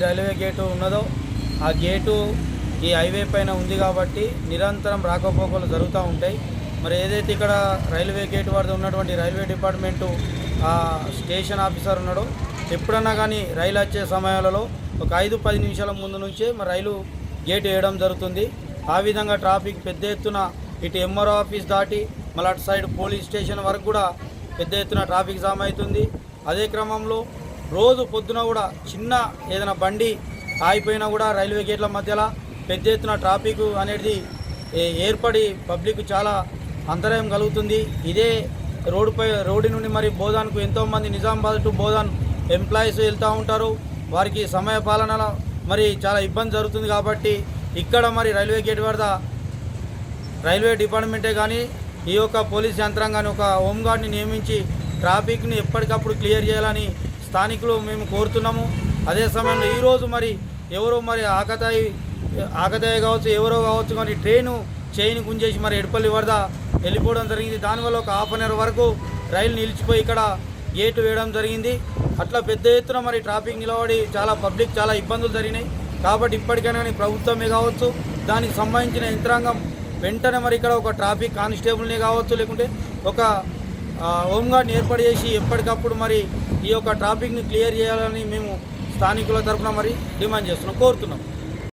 Railway gate ఉన్నదో ఆ gate ఈ హైవే పైన ఉంది కాబట్టి నిరంతరం రాకపోకలు జరుగుతూ ఉంటాయి. మరి ఏదైతే ఇక్కడ రైల్వే గేటు వద్ద ఉన్నటువంటి రైల్వే డిపార్ట్మెంటు స్టేషన్ ఆఫీసర్ ఉన్నాడో ఎప్పుడన్నా కానీ రైలు వచ్చే సమయాలలో ఒక 5-10 నిమిషాల ముందు నుంచే మరి రైలు గేటు వేయడం జరుగుతుంది. ఆ విధంగా ట్రాఫిక్ పెద్ద ఎత్తున ఇటు ఎంఆర్ఓ ఆఫీస్ దాటి మళ్ళీ అటు సైడ్ పోలీస్ స్టేషన్ వరకు కూడా పెద్ద ఎత్తున ట్రాఫిక్ జామ్ అవుతుంది. అదే క్రమంలో రోజు పొద్దున కూడా చిన్న ఏదైనా బండి ఆగిపోయినా కూడా రైల్వే గేట్ల మధ్యలో పెద్ద ఎత్తున ట్రాఫిక్ అనేది ఏర్పడి పబ్లిక్ చాలా అంతరాయం కలుగుతుంది. ఇదే రోడ్డు నుండి మరి బోధాన్కు ఎంతోమంది నిజామాబాద్ టు బోధాన్ ఎంప్లాయీస్ వెళ్తూ ఉంటారు. వారికి సమయ పాలనలో మరి చాలా ఇబ్బంది జరుగుతుంది. కాబట్టి ఇక్కడ మరి రైల్వే గేట్ వద్ద రైల్వే డిపార్ట్మెంటే కానీ ఈ యొక్క పోలీస్ యంత్రాంగాన్ని ఒక హోంగార్డ్ని నియమించి ట్రాఫిక్ని ఎప్పటికప్పుడు క్లియర్ చేయాలని స్థానికులు మేము కోరుతున్నాము. అదే సమయంలో ఈరోజు మరి ఎవరో మరి ఆకతాయి కావచ్చు ఎవరో కావచ్చు కానీ ట్రైను చైన్ గుంజేసి మరి ఎడపల్లి వద్ద వెళ్ళిపోవడం జరిగింది. దానివల్ల ఒక హాఫ్ అన్ అవర్ వరకు రైలు నిలిచిపోయి ఇక్కడ గేటు వేయడం జరిగింది. అట్లా పెద్ద ఎత్తున మరి ట్రాఫిక్ నిలబడి చాలా పబ్లిక్ చాలా ఇబ్బందులు జరిగినాయి. కాబట్టి ఇప్పటికైనా కానీ ప్రభుత్వమే కావచ్చు దానికి సంబంధించిన యంత్రాంగం వెంటనే మరి ఇక్కడ ఒక ట్రాఫిక్ కానిస్టేబుల్ని కావచ్చు లేకుంటే ఒక హోంగార్డ్ని ఏర్పాటు చేసి ఎప్పటికప్పుడు మరి ఈ యొక్క ట్రాఫిక్ని క్లియర్ చేయాలని మేము స్థానికుల తరఫున మరి డిమాండ్ చేస్తున్నాం, కోరుతున్నాం.